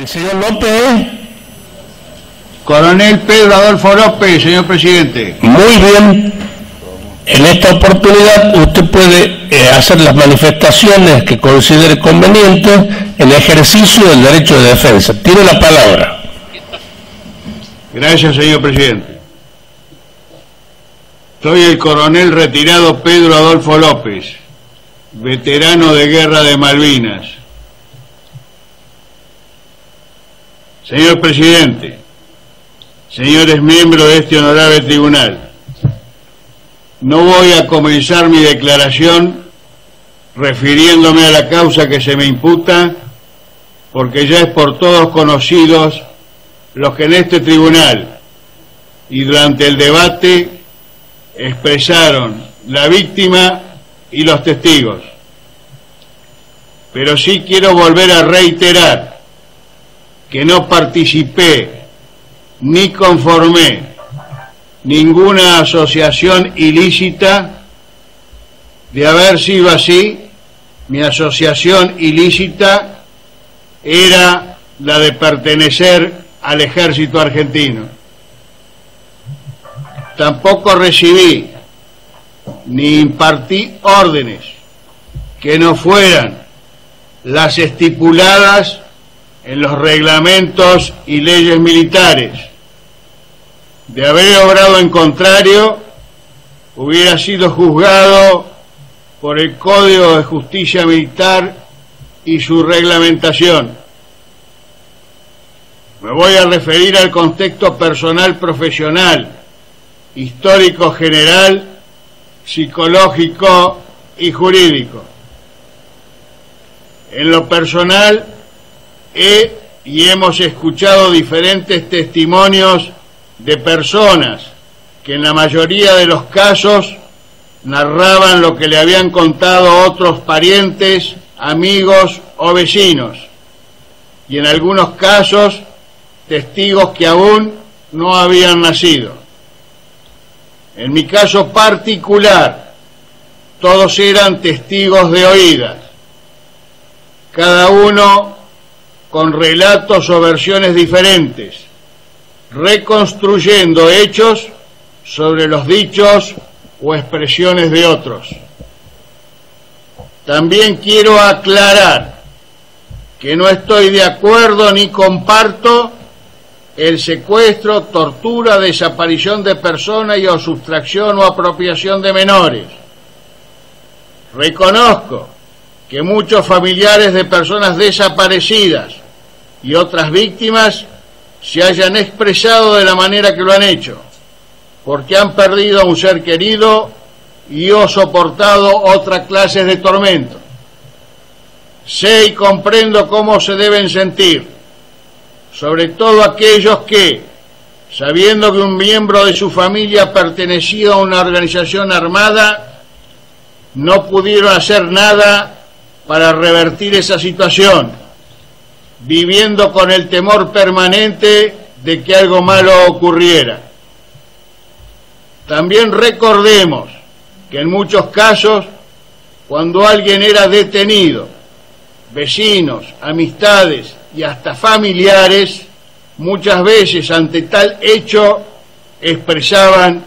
El señor López. Coronel Pedro Adolfo López, señor presidente. Muy bien. En esta oportunidad usted puede hacer las manifestaciones que considere convenientes en ejercicio del derecho de defensa. Tiene la palabra. Gracias, señor presidente. Soy el coronel retirado Pedro Adolfo López, veterano de guerra de Malvinas. Señor presidente, señores miembros de este honorable tribunal, no voy a comenzar mi declaración refiriéndome a la causa que se me imputa, porque ya es por todos conocidos los que en este tribunal y durante el debate expresaron la víctima y los testigos. Pero sí quiero volver a reiterar que no participé ni conformé ninguna asociación ilícita. De haber sido así, mi asociación ilícita era la de pertenecer al ejército argentino. Tampoco recibí ni impartí órdenes que no fueran las estipuladas en los reglamentos y leyes militares. De haber obrado en contrario, hubiera sido juzgado por el Código de Justicia Militar y su reglamentación. Me voy a referir al contexto personal profesional, histórico general, psicológico y jurídico. En lo personal, hemos escuchado diferentes testimonios de personas que en la mayoría de los casos narraban lo que le habían contado otros parientes, amigos o vecinos, y en algunos casos testigos que aún no habían nacido. En mi caso particular, todos eran testigos de oídas, cada uno con relatos o versiones diferentes, reconstruyendo hechos sobre los dichos o expresiones de otros. También quiero aclarar que no estoy de acuerdo ni comparto el secuestro, tortura, desaparición de personas y o sustracción o apropiación de menores. Reconozco que muchos familiares de personas desaparecidas y otras víctimas se hayan expresado de la manera que lo han hecho, porque han perdido a un ser querido y o soportado otras clases de tormento. Sé y comprendo cómo se deben sentir, sobre todo aquellos que, sabiendo que un miembro de su familia pertenecía a una organización armada, no pudieron hacer nada para revertir esa situación, viviendo con el temor permanente de que algo malo ocurriera. También recordemos que en muchos casos, cuando alguien era detenido, vecinos, amistades y hasta familiares, muchas veces ante tal hecho expresaban: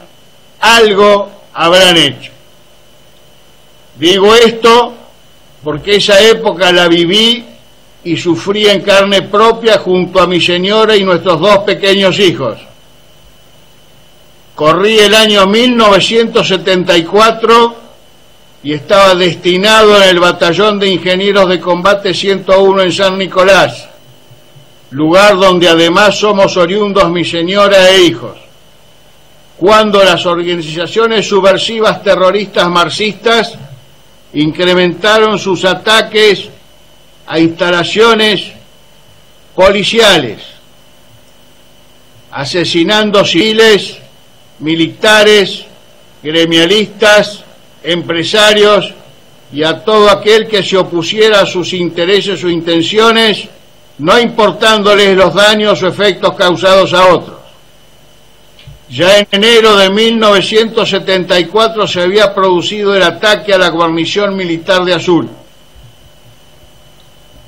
algo habrán hecho. Digo esto porque esa época la viví y sufrí en carne propia junto a mi señora y nuestros dos pequeños hijos. Corrí el año 1974 y estaba destinado en el Batallón de Ingenieros de Combate 101 en San Nicolás, lugar donde además somos oriundos mi señora e hijos, cuando las organizaciones subversivas terroristas marxistas incrementaron sus ataques a instalaciones policiales, asesinando civiles, militares, gremialistas, empresarios y a todo aquel que se opusiera a sus intereses o intenciones, no importándoles los daños o efectos causados a otros. Ya en enero de 1974 se había producido el ataque a la guarnición militar de Azul.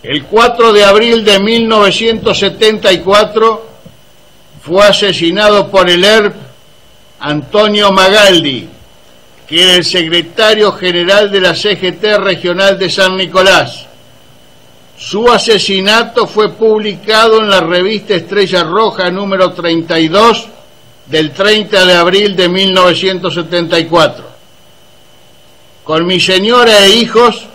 El 4 de abril de 1974 fue asesinado por el ERP Antonio Magaldi, que era el secretario general de la CGT regional de San Nicolás. Su asesinato fue publicado en la revista Estrella Roja número 32 del 30 de abril de 1974. Con mi señora e hijos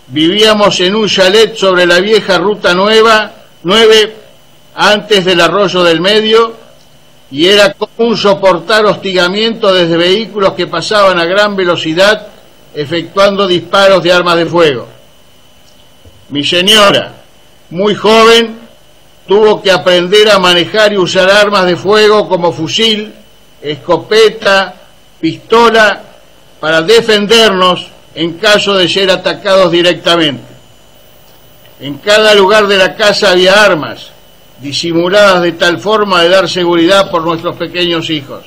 vivíamos en un chalet sobre la vieja Ruta 9, antes del Arroyo del Medio, y era común soportar hostigamiento desde vehículos que pasaban a gran velocidad efectuando disparos de armas de fuego. Mi señora, muy joven, tuvo que aprender a manejar y usar armas de fuego como fusil, escopeta, pistola, para defendernos en caso de ser atacados directamente. En cada lugar de la casa había armas, disimuladas de tal forma de dar seguridad por nuestros pequeños hijos.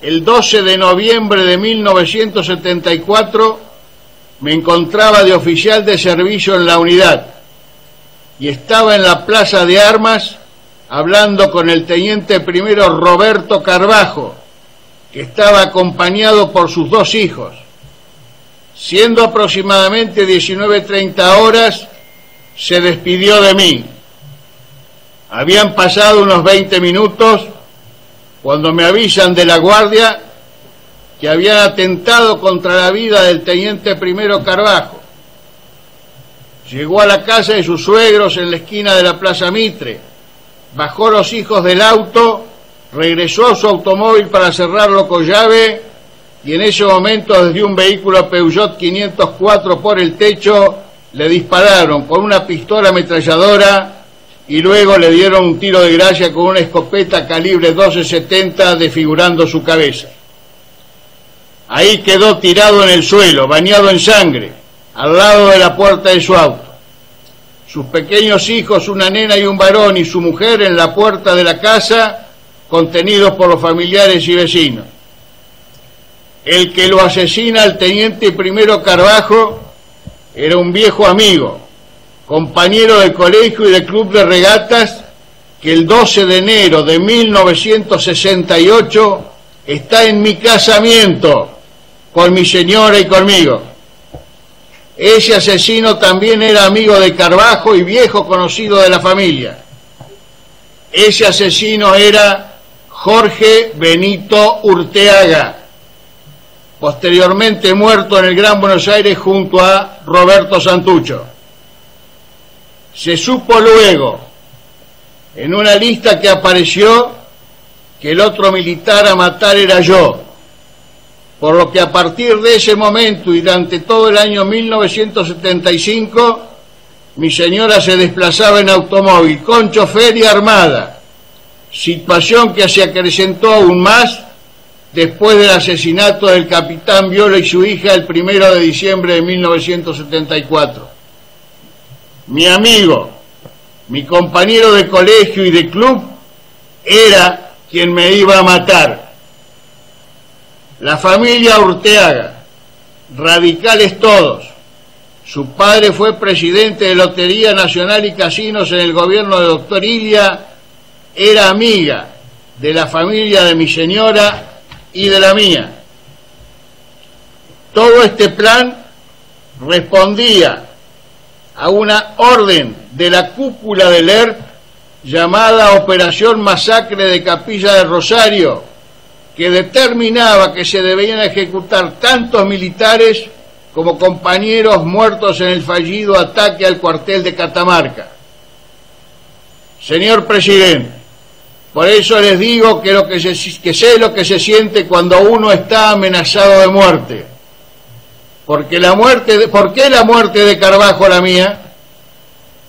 El 12 de noviembre de 1974 me encontraba de oficial de servicio en la unidad y estaba en la plaza de armas hablando con el teniente primero Roberto Carbajo, que estaba acompañado por sus dos hijos. Siendo aproximadamente 19:30 horas, se despidió de mí. Habían pasado unos 20 minutos cuando me avisan de la guardia que habían atentado contra la vida del teniente primero Carbajo. Llegó a la casa de sus suegros en la esquina de la Plaza Mitre, bajó los hijos del auto, regresó a su automóvil para cerrarlo con llave y en ese momento desde un vehículo Peugeot 504 por el techo le dispararon con una pistola ametralladora y luego le dieron un tiro de gracia con una escopeta calibre 12-70 desfigurando su cabeza. Ahí quedó tirado en el suelo, bañado en sangre, al lado de la puerta de su auto. Sus pequeños hijos, una nena y un varón, y su mujer en la puerta de la casa, contenidos por los familiares y vecinos. El que lo asesina al teniente primero Carbajo era un viejo amigo, compañero de colegio y de club de regatas, que el 12 de enero de 1968 está en mi casamiento con mi señora y conmigo. Ese asesino también era amigo de Carbajo y viejo conocido de la familia. Ese asesino era Jorge Benito Urteaga, posteriormente muerto en el Gran Buenos Aires junto a Roberto Santucho. Se supo luego, en una lista que apareció, que el otro militar a matar era yo, por lo que a partir de ese momento y durante todo el año 1975, mi señora se desplazaba en automóvil, con chofer y armada, situación que se acrecentó aún más después del asesinato del capitán Viola y su hija el 1 de diciembre de 1974. Mi amigo, mi compañero de colegio y de club, era quien me iba a matar. La familia Urteaga, radicales todos. Su padre fue presidente de Lotería Nacional y Casinos en el gobierno de Doctor Ilia, era amiga de la familia de mi señora y de la mía. Todo este plan respondía a una orden de la cúpula del ERP llamada Operación Masacre de Capilla del Rosario, que determinaba que se debían ejecutar tantos militares como compañeros muertos en el fallido ataque al cuartel de Catamarca. Señor presidente, por eso les digo que sé lo que se siente cuando uno está amenazado de muerte. ¿Por qué la muerte de Carbajo la mía?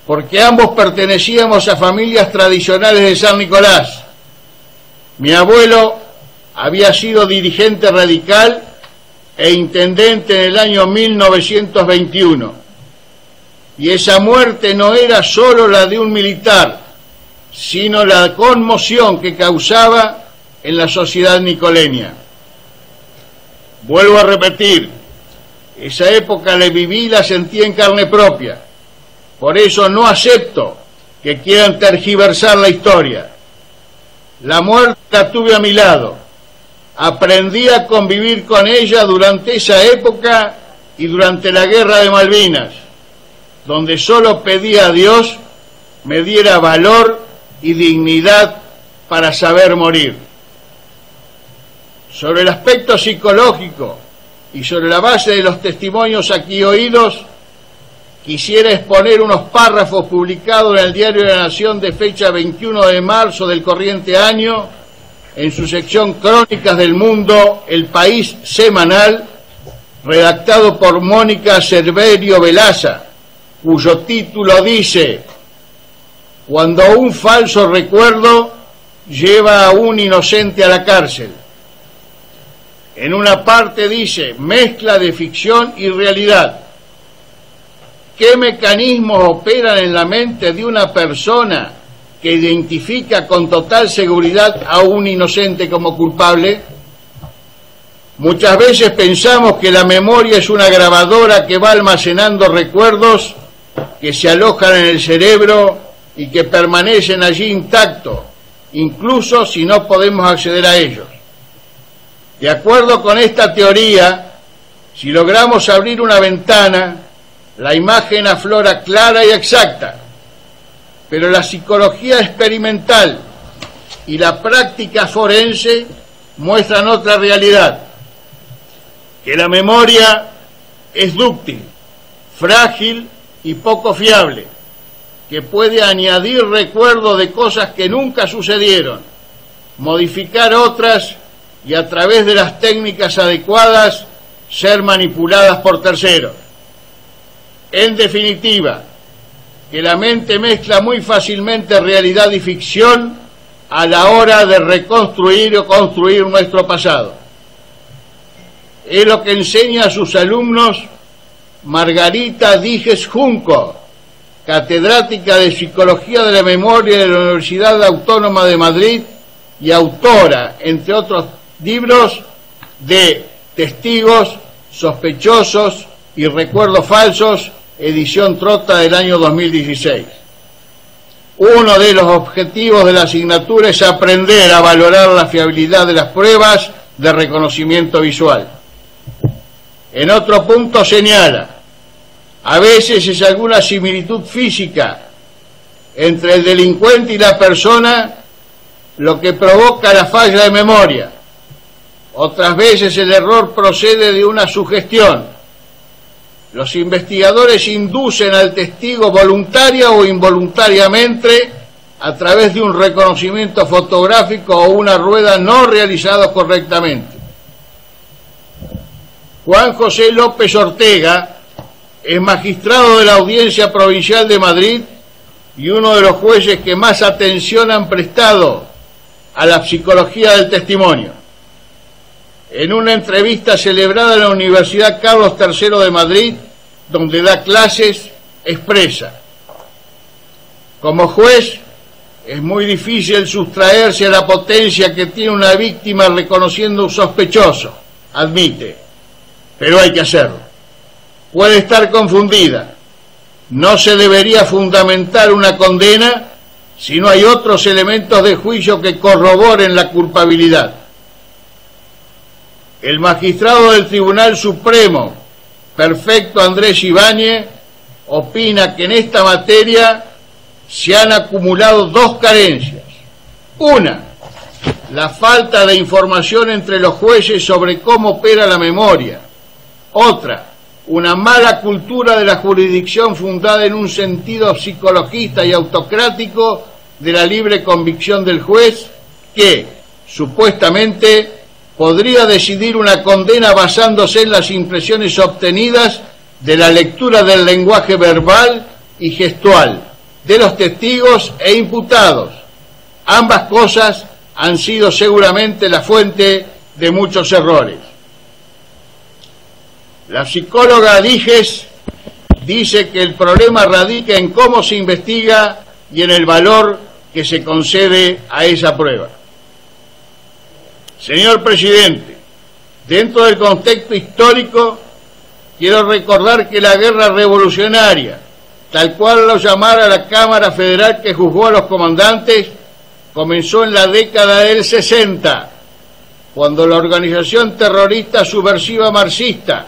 Porque ambos pertenecíamos a familias tradicionales de San Nicolás. Mi abuelo había sido dirigente radical e intendente en el año 1921. Y esa muerte no era solo la de un militar, sino la conmoción que causaba en la sociedad nicoleña. Vuelvo a repetir, esa época la viví y la sentí en carne propia. Por eso no acepto que quieran tergiversar la historia. La muerte la tuve a mi lado. Aprendí a convivir con ella durante esa época y durante la Guerra de Malvinas, donde solo pedí a Dios me diera valor y dignidad para saber morir. Sobre el aspecto psicológico y sobre la base de los testimonios aquí oídos, quisiera exponer unos párrafos publicados en el Diario de la Nación de fecha 21 de marzo del corriente año, en su sección Crónicas del Mundo, El País Semanal, redactado por Mónica Cerverio Velaza, cuyo título dice: Cuando un falso recuerdo lleva a un inocente a la cárcel. En una parte dice: mezcla de ficción y realidad. ¿Qué mecanismos operan en la mente de una persona que identifica con total seguridad a un inocente como culpable? Muchas veces pensamos que la memoria es una grabadora que va almacenando recuerdos que se alojan en el cerebro y que permanecen allí intactos, incluso si no podemos acceder a ellos. De acuerdo con esta teoría, si logramos abrir una ventana, la imagen aflora clara y exacta, pero la psicología experimental y la práctica forense muestran otra realidad, que la memoria es dúctil, frágil y poco fiable, que puede añadir recuerdos de cosas que nunca sucedieron, modificar otras y a través de las técnicas adecuadas ser manipuladas por terceros. En definitiva, que la mente mezcla muy fácilmente realidad y ficción a la hora de reconstruir o construir nuestro pasado. Es lo que enseña a sus alumnos Margarita Díez Junco, catedrática de Psicología de la Memoria de la Universidad Autónoma de Madrid y autora, entre otros libros, de Testigos, Sospechosos y Recuerdos Falsos, edición Trota del año 2016. Uno de los objetivos de la asignatura es aprender a valorar la fiabilidad de las pruebas de reconocimiento visual. En otro punto señala: a veces es alguna similitud física entre el delincuente y la persona lo que provoca la falla de memoria. Otras veces el error procede de una sugestión. Los investigadores inducen al testigo voluntaria o involuntariamente a través de un reconocimiento fotográfico o una rueda no realizados correctamente. Juan José López Ortega es magistrado de la Audiencia Provincial de Madrid y uno de los jueces que más atención han prestado a la psicología del testimonio. En una entrevista celebrada en la Universidad Carlos III de Madrid, donde da clases, expresa: como juez, es muy difícil sustraerse a la potencia que tiene una víctima reconociendo un sospechoso, admite, pero hay que hacerlo. Puede estar confundida. No se debería fundamentar una condena si no hay otros elementos de juicio que corroboren la culpabilidad. El magistrado del Tribunal Supremo, Perfecto Andrés Ibáñez, opina que en esta materia se han acumulado dos carencias. Una, la falta de información entre los jueces sobre cómo opera la memoria. Otra, una mala cultura de la jurisdicción fundada en un sentido psicologista y autocrático de la libre convicción del juez que, supuestamente, podría decidir una condena basándose en las impresiones obtenidas de la lectura del lenguaje verbal y gestual de los testigos e imputados. Ambas cosas han sido seguramente la fuente de muchos errores. La psicóloga Díez dice que el problema radica en cómo se investiga y en el valor que se concede a esa prueba. Señor presidente, dentro del contexto histórico, quiero recordar que la guerra revolucionaria, tal cual lo llamara la Cámara Federal que juzgó a los comandantes, comenzó en la década del 60, cuando la organización terrorista subversiva marxista,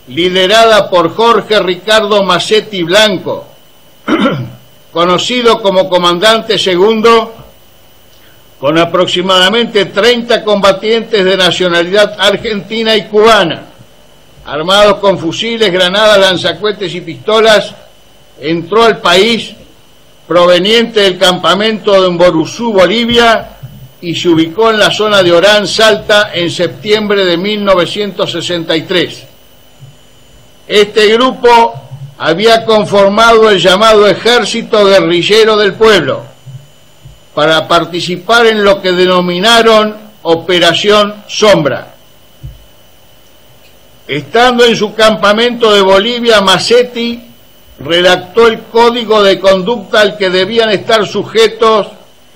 liderada por Jorge Ricardo Massetti Blanco, conocido como Comandante Segundo, con aproximadamente 30 combatientes de nacionalidad argentina y cubana, armados con fusiles, granadas, lanzacohetes y pistolas, entró al país proveniente del campamento de Mboruzú, Bolivia, y se ubicó en la zona de Orán, Salta, en septiembre de 1963. Este grupo había conformado el llamado Ejército Guerrillero del Pueblo para participar en lo que denominaron Operación Sombra. Estando en su campamento de Bolivia, Massetti redactó el código de conducta al que debían estar sujetos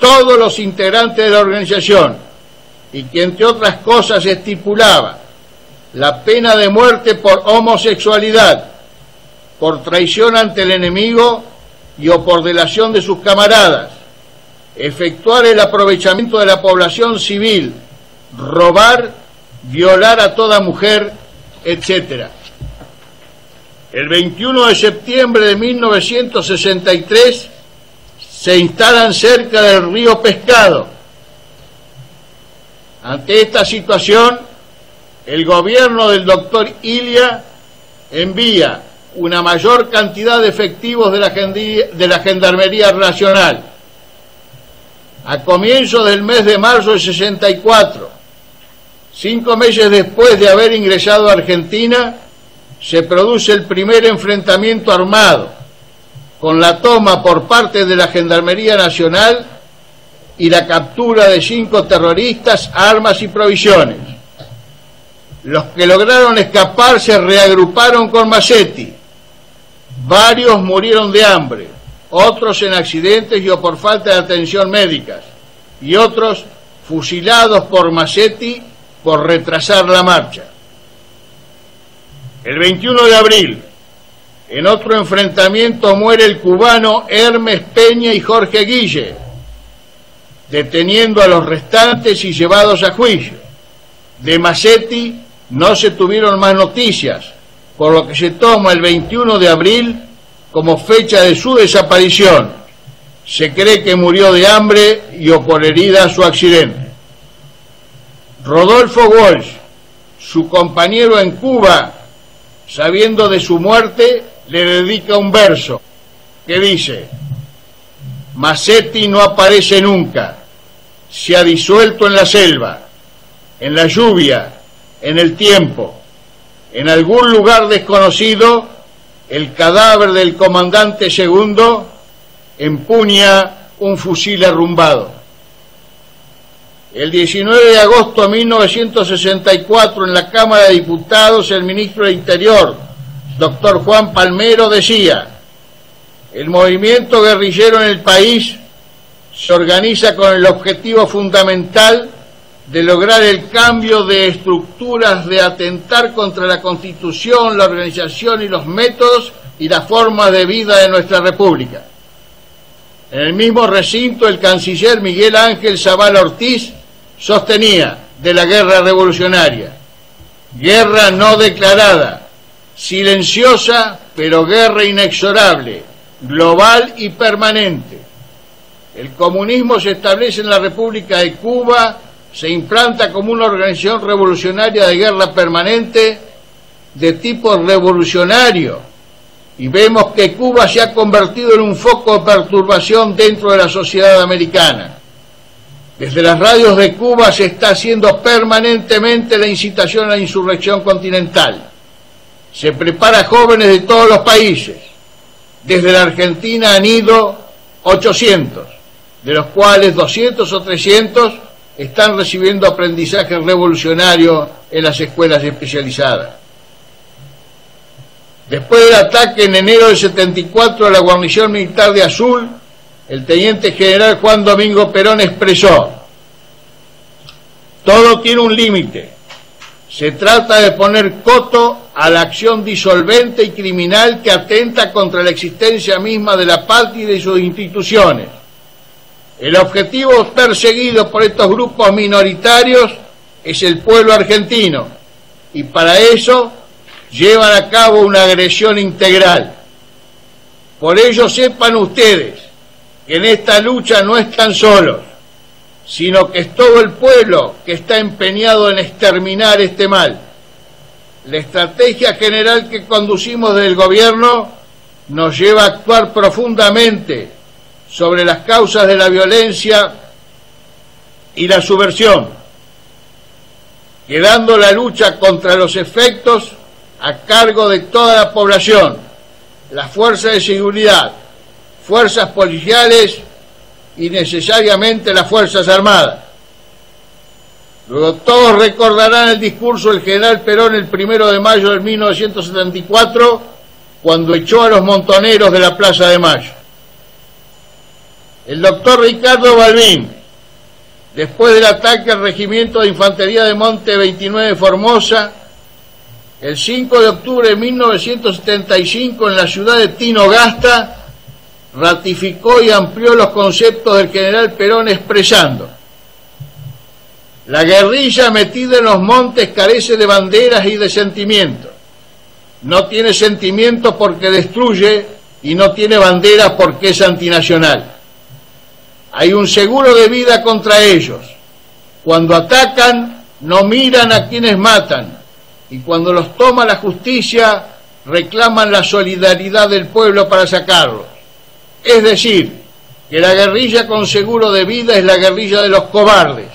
todos los integrantes de la organización, y que entre otras cosas estipulaba la pena de muerte por homosexualidad, por traición ante el enemigo y o por delación de sus camaradas, efectuar el aprovechamiento de la población civil, robar, violar a toda mujer, etc. El 21 de septiembre de 1963 se instalan cerca del río Pescado. Ante esta situación, el gobierno del doctor Ilia envía una mayor cantidad de efectivos de la Gendarmería Nacional. A comienzos del mes de marzo del 64, 5 meses después de haber ingresado a Argentina, se produce el primer enfrentamiento armado, con la toma por parte de la Gendarmería Nacional y la captura de 5 terroristas, armas y provisiones. Los que lograron escapar se reagruparon con Massetti. Varios murieron de hambre, otros en accidentes y o por falta de atención médica, y otros fusilados por Massetti por retrasar la marcha. El 21 de abril, en otro enfrentamiento, muere el cubano Hermes Peña y Jorge Guille, deteniendo a los restantes y llevados a juicio. De Massetti no se tuvieron más noticias, por lo que se toma el 21 de abril como fecha de su desaparición. Se cree que murió de hambre y o por herida a su accidente. Rodolfo Walsh, su compañero en Cuba, sabiendo de su muerte, le dedica un verso que dice: Massetti no aparece nunca, se ha disuelto en la selva, en la lluvia, en el tiempo. En algún lugar desconocido, el cadáver del comandante segundo empuña un fusil arrumbado. El 19 de agosto de 1964, en la Cámara de Diputados, el ministro de Interior, doctor Juan Palmero, decía: el movimiento guerrillero en el país se organiza con el objetivo fundamental de lograr el cambio de estructuras, de atentar contra la Constitución, la organización y los métodos y las formas de vida de nuestra República. En el mismo recinto, el canciller Miguel Ángel Zavala Ortiz sostenía de la guerra revolucionaria: guerra no declarada, silenciosa, pero guerra inexorable, global y permanente. El comunismo se establece en la República de Cuba, se implanta como una organización revolucionaria de guerra permanente de tipo revolucionario, y vemos que Cuba se ha convertido en un foco de perturbación dentro de la sociedad americana. Desde las radios de Cuba se está haciendo permanentemente la incitación a la insurrección continental. Se prepara a jóvenes de todos los países. Desde la Argentina han ido 800, de los cuales 200 o 300 están recibiendo aprendizaje revolucionario en las escuelas especializadas. Después del ataque en enero del 74 a la guarnición militar de Azul, el teniente general Juan Domingo Perón expresó: todo tiene un límite. Se trata de poner coto a la acción disolvente y criminal que atenta contra la existencia misma de la patria y de sus instituciones. El objetivo perseguido por estos grupos minoritarios es el pueblo argentino, y para eso llevan a cabo una agresión integral. Por ello sepan ustedes que en esta lucha no están solos, sino que es todo el pueblo que está empeñado en exterminar este mal. La estrategia general que conducimos del gobierno nos lleva a actuar profundamente sobre las causas de la violencia y la subversión, quedando la lucha contra los efectos a cargo de toda la población, las fuerzas de seguridad, fuerzas policiales y necesariamente las Fuerzas Armadas. Luego todos recordarán el discurso del general Perón el 1 de mayo de 1974, cuando echó a los montoneros de la Plaza de Mayo. El doctor Ricardo Balbín, después del ataque al Regimiento de Infantería de Monte 29 de Formosa, el 5 de octubre de 1975 en la ciudad de Tinogasta, ratificó y amplió los conceptos del general Perón expresando: la guerrilla metida en los montes carece de banderas y de sentimientos. No tiene sentimientos porque destruye y no tiene banderas porque es antinacional. Hay un seguro de vida contra ellos. Cuando atacan, no miran a quienes matan, y cuando los toma la justicia, reclaman la solidaridad del pueblo para sacarlos. Es decir, que la guerrilla con seguro de vida es la guerrilla de los cobardes.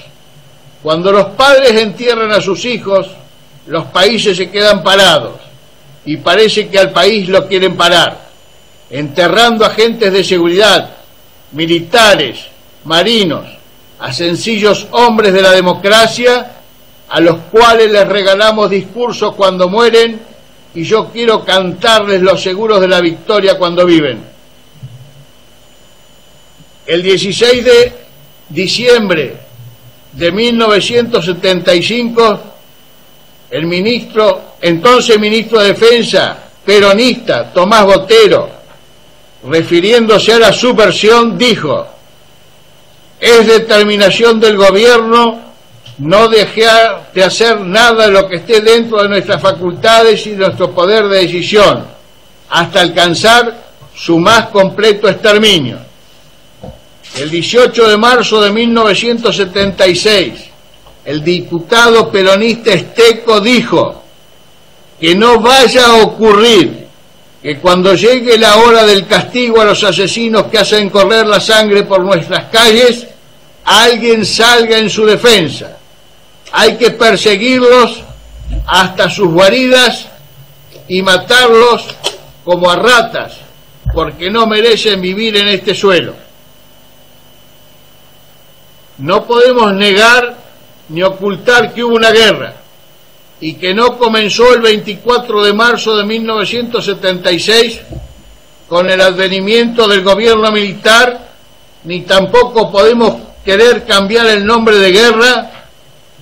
Cuando los padres entierran a sus hijos, los países se quedan parados, y parece que al país lo quieren parar, enterrando agentes de seguridad, militares, marinos, a sencillos hombres de la democracia, a los cuales les regalamos discursos cuando mueren, y yo quiero cantarles los seguros de la victoria cuando viven. El 16 de diciembre de 1975, el entonces ministro de Defensa, peronista, Tomás Botero, refiriéndose a la subversión, dijo: es determinación del gobierno no dejar de hacer nada de lo que esté dentro de nuestras facultades y de nuestro poder de decisión, hasta alcanzar su más completo exterminio. El 18 de marzo de 1976, el diputado peronista Esteco dijo que no vaya a ocurrir que cuando llegue la hora del castigo a los asesinos que hacen correr la sangre por nuestras calles, alguien salga en su defensa. Hay que perseguirlos hasta sus guaridas y matarlos como a ratas, porque no merecen vivir en este suelo. No podemos negar ni ocultar que hubo una guerra y que no comenzó el 24 de marzo de 1976 con el advenimiento del gobierno militar, ni tampoco podemos querer cambiar el nombre de guerra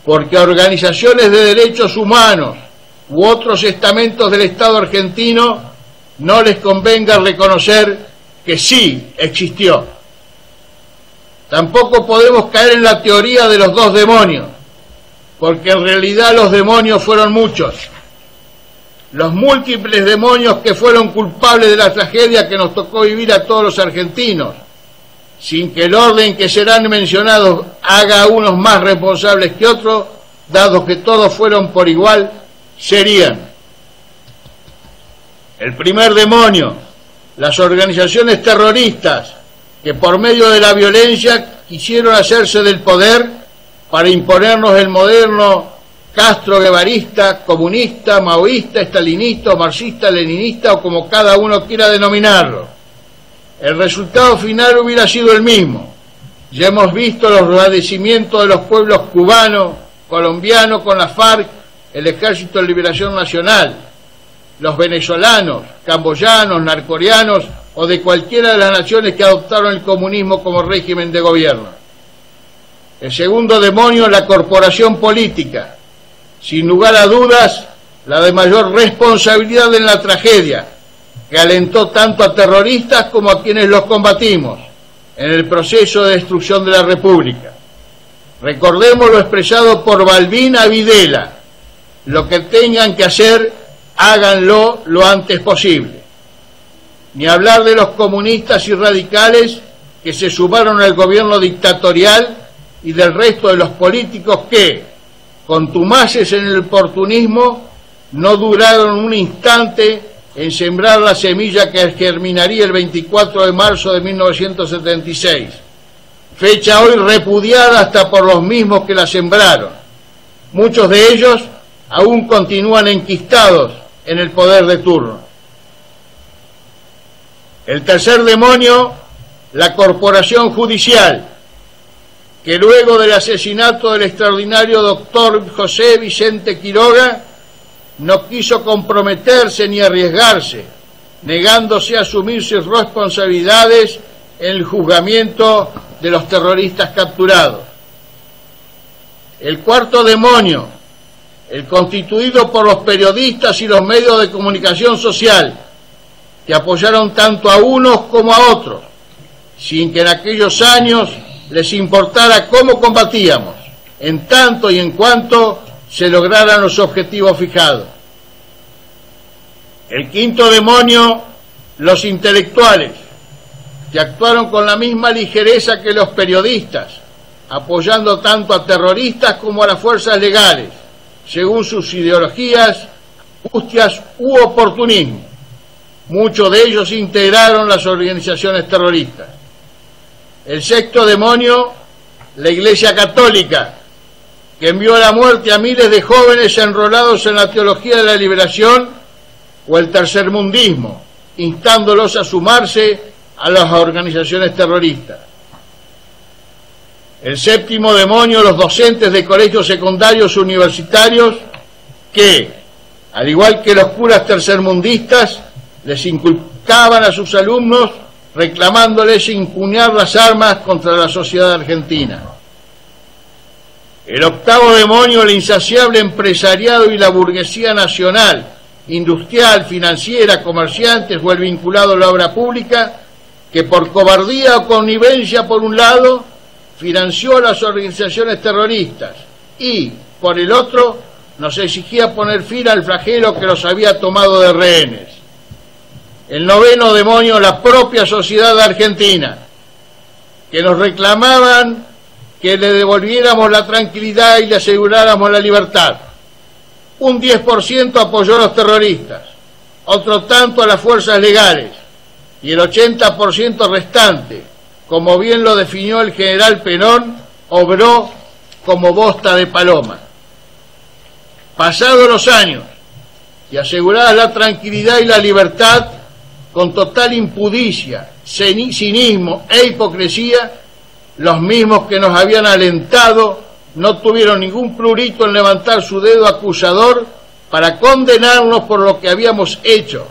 porque a organizaciones de derechos humanos u otros estamentos del Estado argentino no les convenga reconocer que sí existió. Tampoco podemos caer en la teoría de los dos demonios, porque en realidad los demonios fueron muchos. Los múltiples demonios que fueron culpables de la tragedia que nos tocó vivir a todos los argentinos, sin que el orden que serán mencionados haga a unos más responsables que otros, dado que todos fueron por igual, serían: el primer demonio, las organizaciones terroristas que por medio de la violencia quisieron hacerse del poder para imponernos el moderno castro-guevarista, comunista, maoísta, estalinista, marxista, leninista o como cada uno quiera denominarlo. El resultado final hubiera sido el mismo. Ya hemos visto los padecimientos de los pueblos cubanos, colombianos con la FARC, el Ejército de Liberación Nacional, los venezolanos, camboyanos, narcoreanos o de cualquiera de las naciones que adoptaron el comunismo como régimen de gobierno. El segundo demonio es la corporación política, sin lugar a dudas, la de mayor responsabilidad en la tragedia, que alentó tanto a terroristas como a quienes los combatimos en el proceso de destrucción de la República. Recordemos lo expresado por Balbín a Videla: lo que tengan que hacer, háganlo lo antes posible. Ni hablar de los comunistas y radicales que se sumaron al gobierno dictatorial y del resto de los políticos que, contumaces en el oportunismo, no duraron un instante en sembrar la semilla que germinaría el 24 de marzo de 1976, fecha hoy repudiada hasta por los mismos que la sembraron. Muchos de ellos aún continúan enquistados en el poder de turno. El tercer demonio, la corporación judicial, que luego del asesinato del extraordinario doctor José Vicente Quiroga no quiso comprometerse ni arriesgarse, negándose a asumir sus responsabilidades en el juzgamiento de los terroristas capturados. El cuarto demonio, el constituido por los periodistas y los medios de comunicación social, que apoyaron tanto a unos como a otros, sin que en aquellos años les importara cómo combatíamos, en tanto y en cuanto se lograran los objetivos fijados. El quinto demonio, los intelectuales, que actuaron con la misma ligereza que los periodistas, apoyando tanto a terroristas como a las fuerzas legales, según sus ideologías, angustias u oportunismo. Muchos de ellos integraron las organizaciones terroristas. El sexto demonio, la Iglesia Católica, que envió a la muerte a miles de jóvenes enrolados en la teología de la liberación, o el tercermundismo, instándolos a sumarse a las organizaciones terroristas. El séptimo demonio, los docentes de colegios secundarios universitarios que, al igual que los curas tercermundistas, les inculcaban a sus alumnos reclamándoles empuñar las armas contra la sociedad argentina. El octavo demonio, el insaciable empresariado y la burguesía nacional, industrial, financiera, comerciantes o el vinculado a la obra pública, que por cobardía o connivencia por un lado financió a las organizaciones terroristas y, por el otro, nos exigía poner fin al flagelo que los había tomado de rehenes. El noveno demonio, la propia sociedad argentina, que nos reclamaban que le devolviéramos la tranquilidad y le aseguráramos la libertad. Un 10% apoyó a los terroristas, otro tanto a las fuerzas legales, y el 80% restante, como bien lo definió el general Perón, obró como bosta de paloma. Pasados los años y aseguradas la tranquilidad y la libertad, con total impudicia, cinismo e hipocresía, los mismos que nos habían alentado no tuvieron ningún prurito en levantar su dedo acusador para condenarnos por lo que habíamos hecho,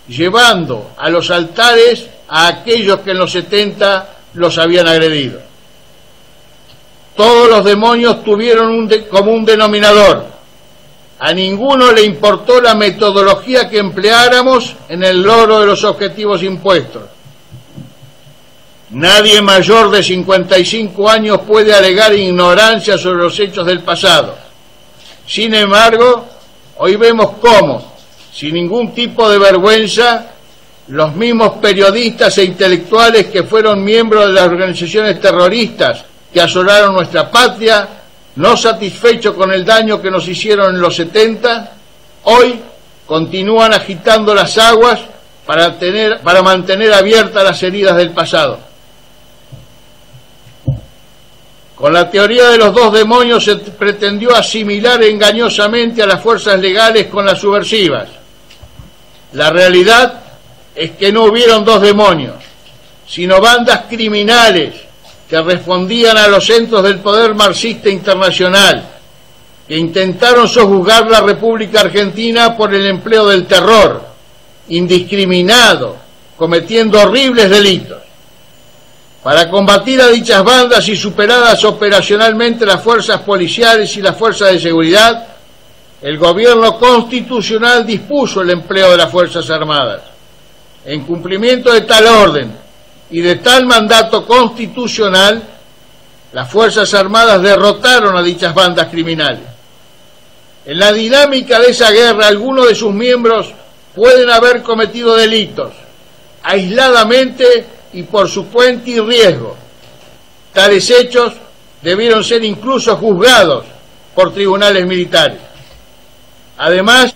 llevando a los altares a aquellos que en los 70 los habían agredido. Todos los demonios tuvieron un común denominador. A ninguno le importó la metodología que empleáramos en el logro de los objetivos impuestos. Nadie mayor de 55 años puede alegar ignorancia sobre los hechos del pasado. Sin embargo, hoy vemos cómo, sin ningún tipo de vergüenza, los mismos periodistas e intelectuales que fueron miembros de las organizaciones terroristas que asolaron nuestra patria, no satisfechos con el daño que nos hicieron en los 70, hoy continúan agitando las aguas para mantener abiertas las heridas del pasado. Con la teoría de los dos demonios se pretendió asimilar engañosamente a las fuerzas legales con las subversivas. La realidad es que no hubieron dos demonios, sino bandas criminales que respondían a los centros del poder marxista internacional, que intentaron sojuzgar la República Argentina por el empleo del terror, indiscriminado, cometiendo horribles delitos. Para combatir a dichas bandas y superadas operacionalmente las fuerzas policiales y las fuerzas de seguridad, el gobierno constitucional dispuso el empleo de las Fuerzas Armadas. En cumplimiento de tal orden y de tal mandato constitucional, las Fuerzas Armadas derrotaron a dichas bandas criminales. En la dinámica de esa guerra, algunos de sus miembros pueden haber cometido delitos, aisladamente y por su cuenta y riesgo. Tales hechos debieron ser incluso juzgados por tribunales militares. Además,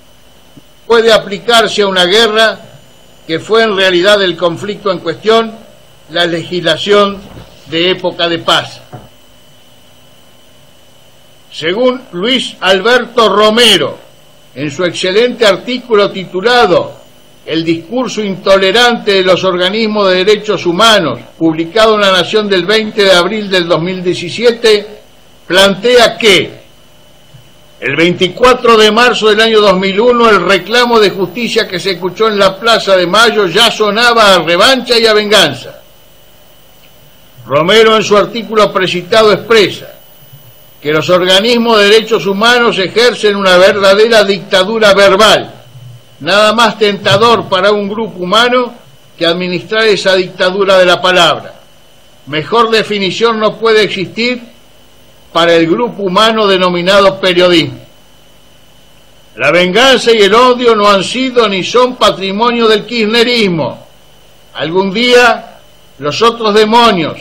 puede aplicarse a una guerra que fue en realidad el conflicto en cuestión, la legislación de época de paz. Según Luis Alberto Romero, en su excelente artículo titulado El discurso intolerante de los organismos de derechos humanos, publicado en La Nación del 20 de abril del 2017, plantea que el 24 de marzo del año 2001 el reclamo de justicia que se escuchó en la Plaza de Mayo ya sonaba a revancha y a venganza. Romero en su artículo precitado expresa que los organismos de derechos humanos ejercen una verdadera dictadura verbal. Nada más tentador para un grupo humano que administrar esa dictadura de la palabra. Mejor definición no puede existir para el grupo humano denominado periodismo. La venganza y el odio no han sido ni son patrimonio del kirchnerismo. Algún día los otros demonios,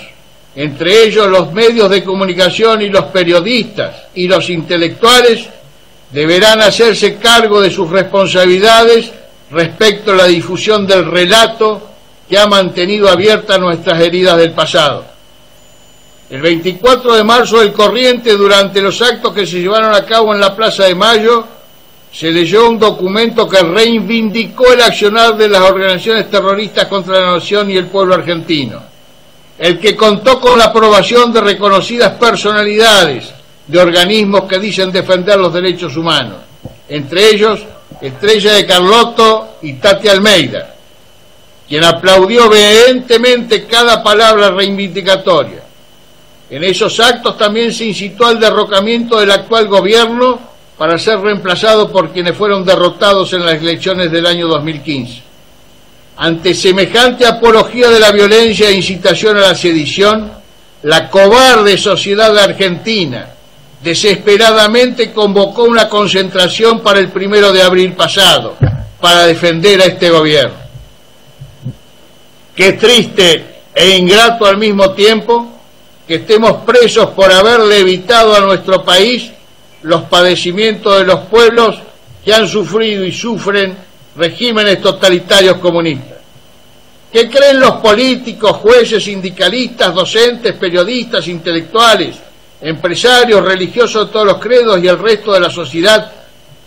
entre ellos los medios de comunicación y los periodistas y los intelectuales, deberán hacerse cargo de sus responsabilidades respecto a la difusión del relato que ha mantenido abiertas nuestras heridas del pasado. El 24 de marzo del corriente, durante los actos que se llevaron a cabo en la Plaza de Mayo, se leyó un documento que reivindicó el accionar de las organizaciones terroristas contra la nación y el pueblo argentino, el que contó con la aprobación de reconocidas personalidades de organismos que dicen defender los derechos humanos, entre ellos Estrella de Carlotto y Tati Almeida, quien aplaudió vehementemente cada palabra reivindicatoria. En esos actos también se incitó al derrocamiento del actual gobierno para ser reemplazado por quienes fueron derrotados en las elecciones del año 2015. Ante semejante apología de la violencia e incitación a la sedición, la cobarde sociedad argentina desesperadamente convocó una concentración para el 1 de abril pasado, para defender a este gobierno. Qué triste e ingrato al mismo tiempo que estemos presos por haberle evitado a nuestro país los padecimientos de los pueblos que han sufrido y sufren regímenes totalitarios comunistas. ¿Qué creen los políticos, jueces, sindicalistas, docentes, periodistas, intelectuales, empresarios, religiosos de todos los credos y el resto de la sociedad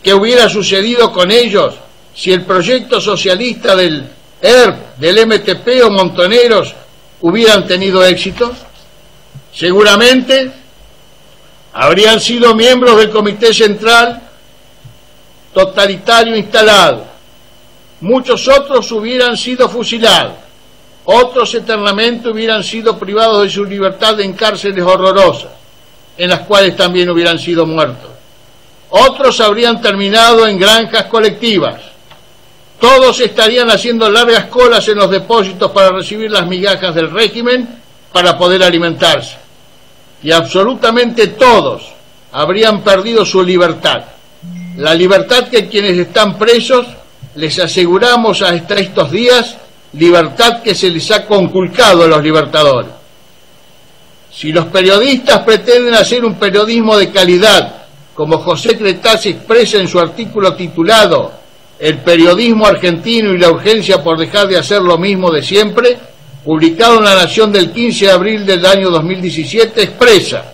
que hubiera sucedido con ellos si el proyecto socialista del ERP, del MTP o Montoneros hubieran tenido éxito? Seguramente habrían sido miembros del Comité Central totalitario instalado. Muchos otros hubieran sido fusilados, otros eternamente hubieran sido privados de su libertad en cárceles horrorosas, en las cuales también hubieran sido muertos. Otros habrían terminado en granjas colectivas. Todos estarían haciendo largas colas en los depósitos para recibir las migajas del régimen para poder alimentarse. Y absolutamente todos habrían perdido su libertad. La libertad que quienes están presos les aseguramos hasta estos días, libertad que se les ha conculcado a los libertadores. Si los periodistas pretenden hacer un periodismo de calidad, como José Cretaz expresa en su artículo titulado El periodismo argentino y la urgencia por dejar de hacer lo mismo de siempre, publicado en La Nación del 15 de abril del año 2017, expresa: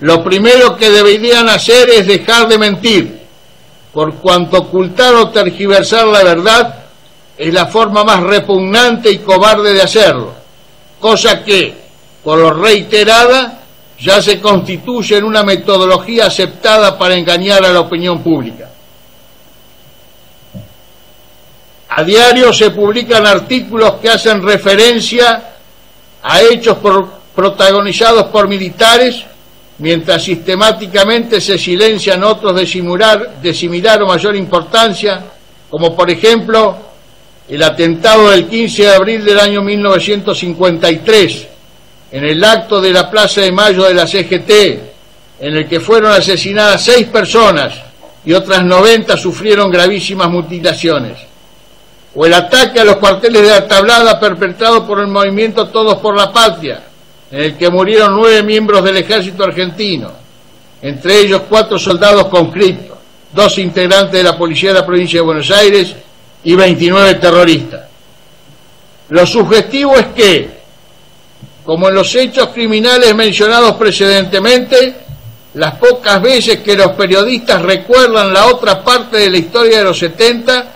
lo primero que deberían hacer es dejar de mentir, por cuanto ocultar o tergiversar la verdad es la forma más repugnante y cobarde de hacerlo, cosa que, por lo reiterada, ya se constituye en una metodología aceptada para engañar a la opinión pública. A diario se publican artículos que hacen referencia a hechos protagonizados por militares mientras sistemáticamente se silencian otros de similar o mayor importancia, como por ejemplo el atentado del 15 de abril del año 1953, en el acto de la Plaza de Mayo de la CGT, en el que fueron asesinadas 6 personas y otras 90 sufrieron gravísimas mutilaciones, o el ataque a los cuarteles de la Tablada perpetrado por el movimiento Todos por la Patria, en el que murieron 9 miembros del ejército argentino, entre ellos 4 soldados conscriptos, 2 integrantes de la policía de la provincia de Buenos Aires y 29 terroristas. Lo sugestivo es que, como en los hechos criminales mencionados precedentemente, las pocas veces que los periodistas recuerdan la otra parte de la historia de los 70,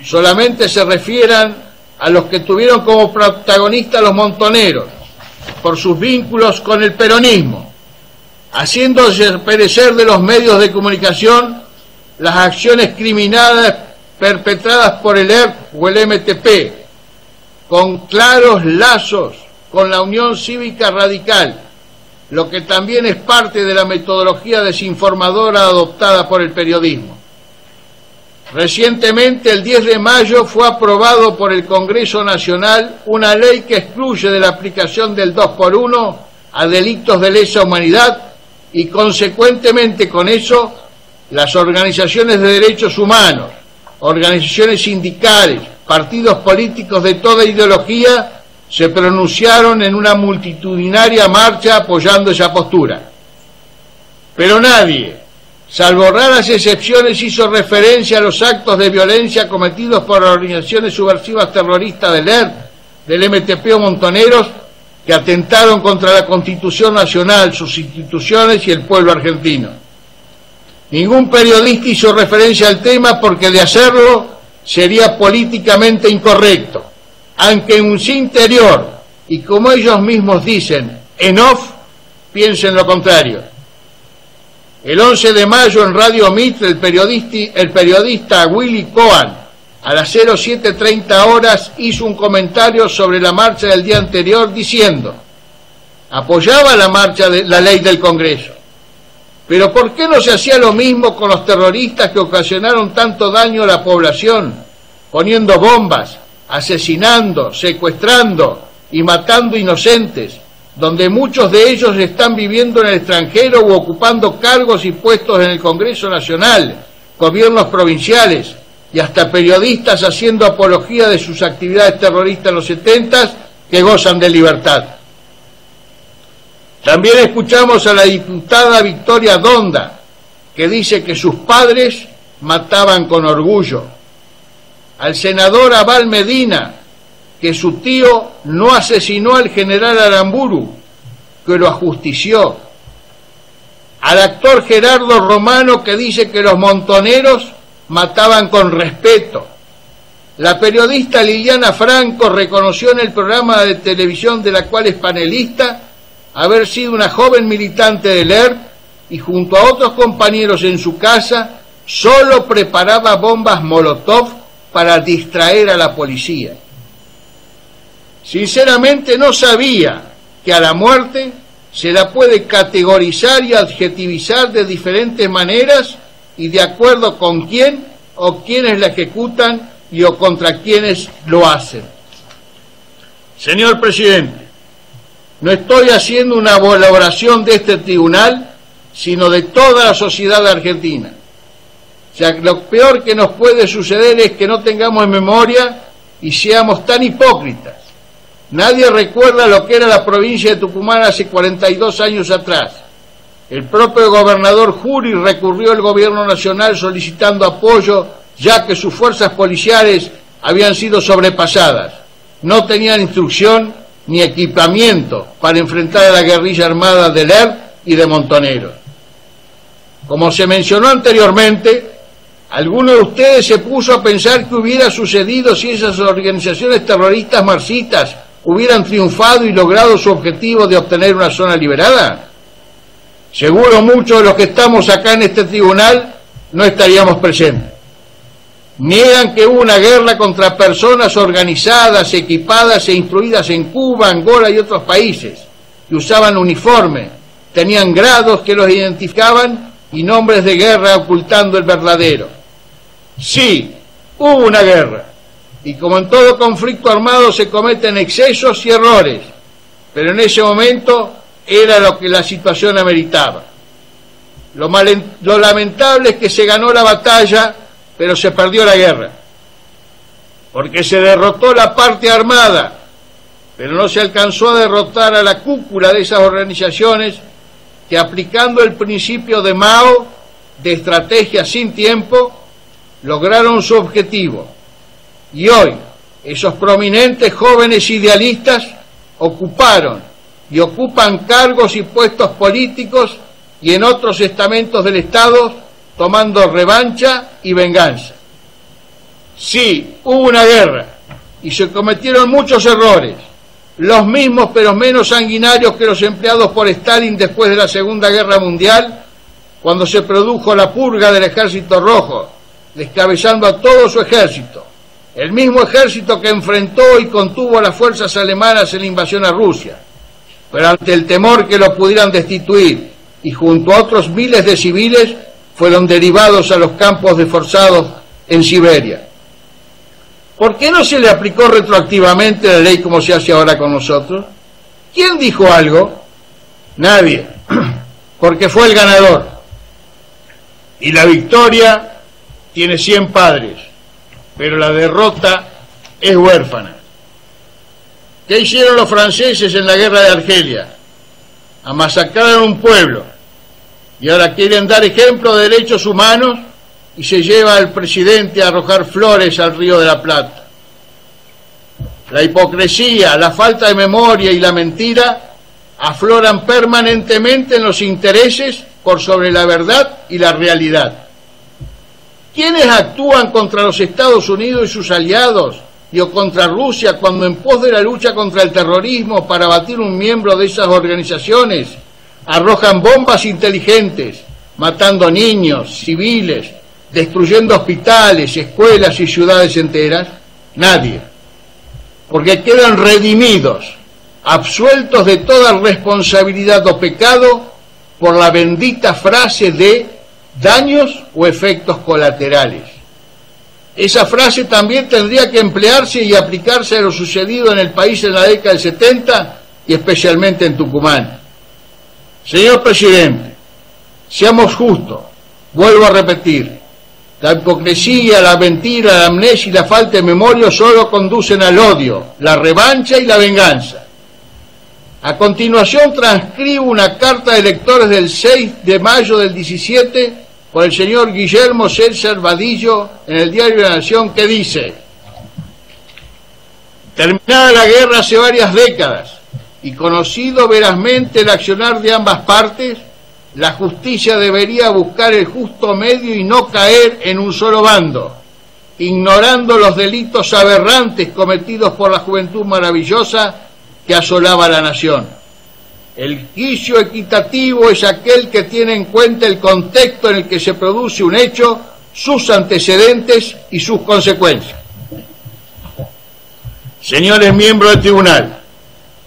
solamente se refieran a los que tuvieron como protagonistas los montoneros, por sus vínculos con el peronismo, haciendo desaparecer de los medios de comunicación las acciones criminales perpetradas por el ERP o el MTP, con claros lazos con la Unión Cívica Radical, lo que también es parte de la metodología desinformadora adoptada por el periodismo. Recientemente, el 10 de mayo, fue aprobado por el Congreso Nacional una ley que excluye de la aplicación del 2x1 a delitos de lesa humanidad y, consecuentemente con eso, las organizaciones de derechos humanos, organizaciones sindicales, partidos políticos de toda ideología se pronunciaron en una multitudinaria marcha apoyando esa postura. Pero nadie, salvo raras excepciones, hizo referencia a los actos de violencia cometidos por organizaciones subversivas terroristas del ERP, del MTP o montoneros, que atentaron contra la Constitución Nacional, sus instituciones y el pueblo argentino. Ningún periodista hizo referencia al tema porque de hacerlo sería políticamente incorrecto, aunque en su interior, y como ellos mismos dicen, en off, piensen lo contrario. El 11 de mayo en Radio Mitre, el periodista Willy Cohen, a las 07:30 horas, hizo un comentario sobre la marcha del día anterior diciendo: apoyaba la marcha de la ley del Congreso, pero ¿por qué no se hacía lo mismo con los terroristas que ocasionaron tanto daño a la población, poniendo bombas, asesinando, secuestrando y matando inocentes, donde muchos de ellos están viviendo en el extranjero u ocupando cargos y puestos en el Congreso Nacional, gobiernos provinciales y hasta periodistas haciendo apología de sus actividades terroristas en los 70s que gozan de libertad? También escuchamos a la diputada Victoria Donda, que dice que sus padres mataban con orgullo, al senador Abal Medina, que su tío no asesinó al general Aramburu, que lo ajustició, al actor Gerardo Romano, que dice que los montoneros mataban con respeto. La periodista Liliana Franco reconoció en el programa de televisión de la cual es panelista haber sido una joven militante del ERP y junto a otros compañeros en su casa solo preparaba bombas Molotov para distraer a la policía. Sinceramente no sabía que a la muerte se la puede categorizar y adjetivizar de diferentes maneras y de acuerdo con quién o quiénes la ejecutan y o contra quiénes lo hacen. Señor presidente, no estoy haciendo una valoración de este tribunal, sino de toda la sociedad argentina. O sea, lo peor que nos puede suceder es que no tengamos memoria y seamos tan hipócritas. Nadie recuerda lo que era la provincia de Tucumán hace 42 años atrás. El propio gobernador Jury recurrió al gobierno nacional solicitando apoyo, ya que sus fuerzas policiales habían sido sobrepasadas. No tenían instrucción ni equipamiento para enfrentar a la guerrilla armada del ERP y de montoneros. Como se mencionó anteriormente, alguno de ustedes se puso a pensar qué hubiera sucedido si esas organizaciones terroristas marxistas hubieran triunfado y logrado su objetivo de obtener una zona liberada. Seguro muchos de los que estamos acá en este tribunal no estaríamos presentes. Niegan que hubo una guerra contra personas organizadas, equipadas e instruidas en Cuba, Angola y otros países, que usaban uniforme, tenían grados que los identificaban y nombres de guerra ocultando el verdadero. Sí, hubo una guerra, y como en todo conflicto armado se cometen excesos y errores, pero en ese momento era lo que la situación ameritaba. Lo lamentable es que se ganó la batalla, pero se perdió la guerra, porque se derrotó la parte armada, pero no se alcanzó a derrotar a la cúpula de esas organizaciones que, aplicando el principio de Mao de estrategia sin tiempo, lograron su objetivo. Y hoy esos prominentes jóvenes idealistas ocuparon y ocupan cargos y puestos políticos y en otros estamentos del Estado, tomando revancha y venganza. Sí, hubo una guerra y se cometieron muchos errores, los mismos pero menos sanguinarios que los empleados por Stalin después de la Segunda Guerra Mundial, cuando se produjo la purga del Ejército Rojo, descabezando a todo su ejército, el mismo ejército que enfrentó y contuvo a las fuerzas alemanas en la invasión a Rusia, pero ante el temor que lo pudieran destituir y junto a otros miles de civiles fueron derivados a los campos de forzados en Siberia. ¿Por qué no se le aplicó retroactivamente la ley como se hace ahora con nosotros? ¿Quién dijo algo? Nadie, porque fue el ganador. Y la victoria tiene 100 padres, pero la derrota es huérfana. ¿Qué hicieron los franceses en la guerra de Argelia? A masacrar a un pueblo, y ahora quieren dar ejemplo de derechos humanos y se lleva al presidente a arrojar flores al Río de la Plata. La hipocresía, la falta de memoria y la mentira afloran permanentemente en los intereses por sobre la verdad y la realidad. ¿Quiénes actúan contra los Estados Unidos y sus aliados y o contra Rusia cuando en pos de la lucha contra el terrorismo para abatir un miembro de esas organizaciones arrojan bombas inteligentes, matando niños, civiles, destruyendo hospitales, escuelas y ciudades enteras? Nadie. Porque quedan redimidos, absueltos de toda responsabilidad o pecado por la bendita frase de daños o efectos colaterales. Esa frase también tendría que emplearse y aplicarse a lo sucedido en el país en la década del 70 y especialmente en Tucumán. Señor presidente, seamos justos, vuelvo a repetir, la hipocresía, la mentira, la amnesia y la falta de memoria solo conducen al odio, la revancha y la venganza. A continuación transcribo una carta de electores del 6 de mayo del 17 por el señor Guillermo César Vadillo en el diario La Nación, que dice: terminada la guerra hace varias décadas y conocido verazmente el accionar de ambas partes, la justicia debería buscar el justo medio y no caer en un solo bando, ignorando los delitos aberrantes cometidos por la juventud maravillosa que asolaba la nación. El juicio equitativo es aquel que tiene en cuenta el contexto en el que se produce un hecho, sus antecedentes y sus consecuencias. Señores miembros del tribunal,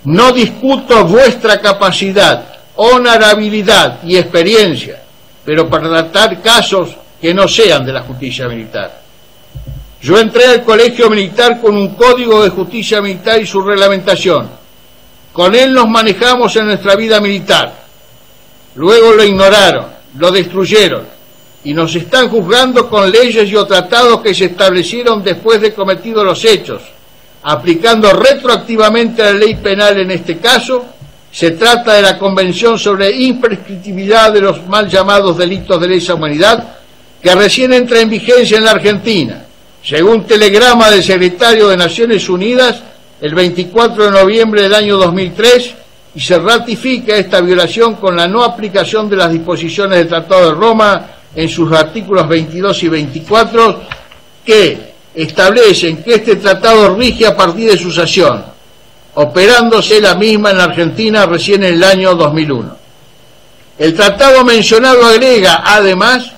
no discuto vuestra capacidad, honorabilidad y experiencia, pero para tratar casos que no sean de la justicia militar. Yo entré al colegio militar con un código de justicia militar y su reglamentación. Con él nos manejamos en nuestra vida militar. Luego lo ignoraron, lo destruyeron y nos están juzgando con leyes y o tratados que se establecieron después de cometidos los hechos, aplicando retroactivamente la ley penal en este caso. Se trata de la Convención sobre Imprescriptibilidad de los mal llamados delitos de lesa humanidad, que recién entra en vigencia en la Argentina, según telegrama del secretario de Naciones Unidas el 24 de noviembre del año 2003, y se ratifica esta violación con la no aplicación de las disposiciones del Tratado de Roma en sus artículos 22 y 24, que establecen que este tratado rige a partir de su sanción, operándose la misma en la Argentina recién en el año 2001. El tratado mencionado agrega, además,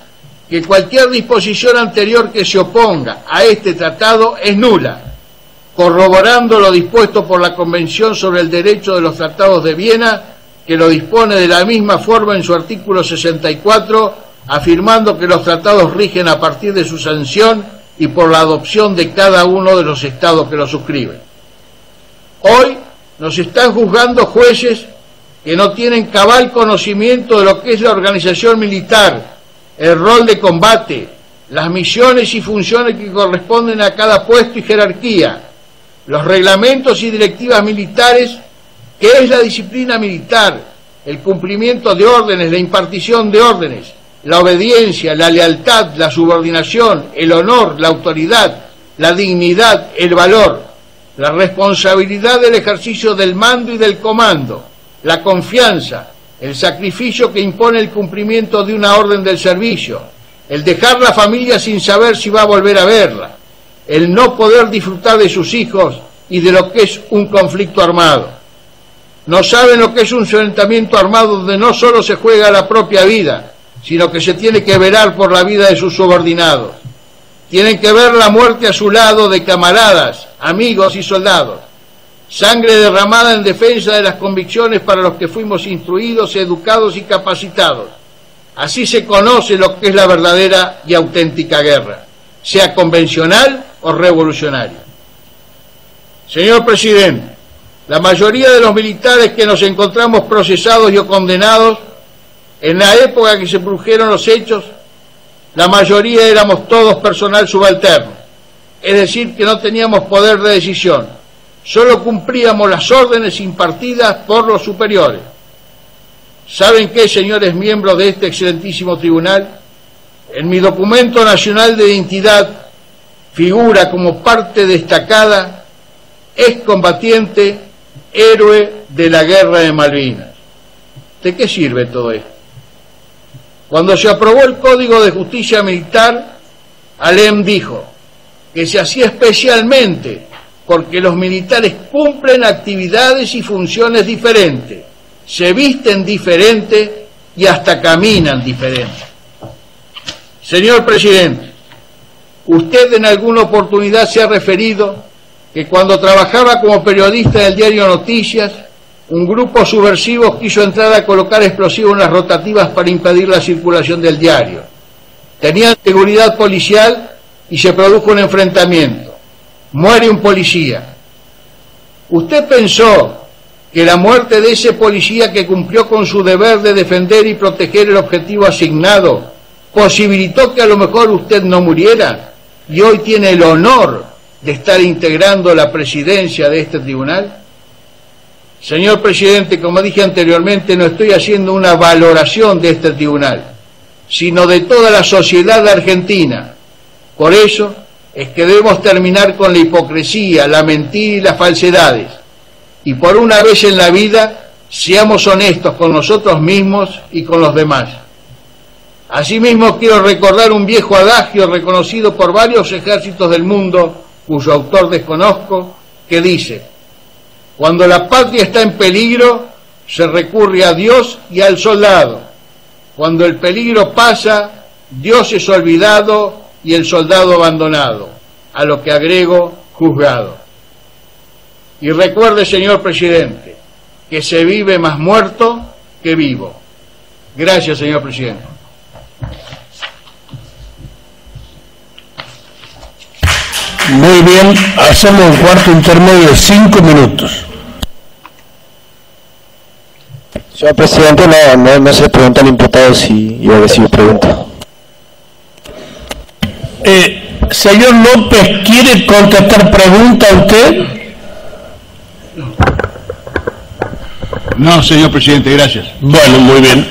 que cualquier disposición anterior que se oponga a este tratado es nula, corroborando lo dispuesto por la Convención sobre el Derecho de los Tratados de Viena que lo dispone de la misma forma en su artículo 64, afirmando que los tratados rigen a partir de su sanción y por la adopción de cada uno de los estados que lo suscriben. Hoy nos están juzgando jueces que no tienen cabal conocimiento de lo que es la organización militar, el rol de combate, las misiones y funciones que corresponden a cada puesto y jerarquía, los reglamentos y directivas militares, que es la disciplina militar, el cumplimiento de órdenes, la impartición de órdenes, la obediencia, la lealtad, la subordinación, el honor, la autoridad, la dignidad, el valor, la responsabilidad del ejercicio del mando y del comando, la confianza, el sacrificio que impone el cumplimiento de una orden del servicio, el dejar la familia sin saber si va a volver a verla, el no poder disfrutar de sus hijos y de lo que es un conflicto armado. No saben lo que es un enfrentamiento armado donde no solo se juega la propia vida, sino que se tiene que velar por la vida de sus subordinados. Tienen que ver la muerte a su lado de camaradas, amigos y soldados. Sangre derramada en defensa de las convicciones para los que fuimos instruidos, educados y capacitados. Así se conoce lo que es la verdadera y auténtica guerra, sea convencional o revolucionaria. Señor presidente, la mayoría de los militares que nos encontramos procesados y o condenados, en la época que se produjeron los hechos, la mayoría éramos todos personal subalterno, es decir, que no teníamos poder de decisión, solo cumplíamos las órdenes impartidas por los superiores. ¿Saben qué, señores miembros de este excelentísimo tribunal? En mi documento nacional de identidad figura como parte destacada excombatiente, héroe de la guerra de Malvinas. ¿De qué sirve todo esto? Cuando se aprobó el Código de Justicia Militar, Alem dijo que se hacía especialmente porque los militares cumplen actividades y funciones diferentes, se visten diferente y hasta caminan diferente. Señor presidente, usted en alguna oportunidad se ha referido que cuando trabajaba como periodista del diario Noticias, un grupo subversivo quiso entrar a colocar explosivos en las rotativas para impedir la circulación del diario. Tenían seguridad policial y se produjo un enfrentamiento. Muere un policía. ¿Usted pensó que la muerte de ese policía que cumplió con su deber de defender y proteger el objetivo asignado posibilitó que a lo mejor usted no muriera y hoy tiene el honor de estar integrando la presidencia de este tribunal? Señor presidente, como dije anteriormente, no estoy haciendo una valoración de este tribunal, sino de toda la sociedad argentina. Por eso es que debemos terminar con la hipocresía, la mentira y las falsedades. Y por una vez en la vida, seamos honestos con nosotros mismos y con los demás. Asimismo, quiero recordar un viejo adagio reconocido por varios ejércitos del mundo, cuyo autor desconozco, que dice: cuando la patria está en peligro, se recurre a Dios y al soldado. Cuando el peligro pasa, Dios es olvidado y el soldado abandonado, a lo que agrego, juzgado. Y recuerde, señor presidente, que se vive más muerto que vivo. Gracias, señor presidente. Muy bien, hacemos un cuarto intermedio de 5 minutos. Señor presidente, no se le pregunta al imputado si iba a decir pregunta. Señor López, ¿quiere contestar pregunta a usted? No, señor presidente, gracias. Bueno, muy bien.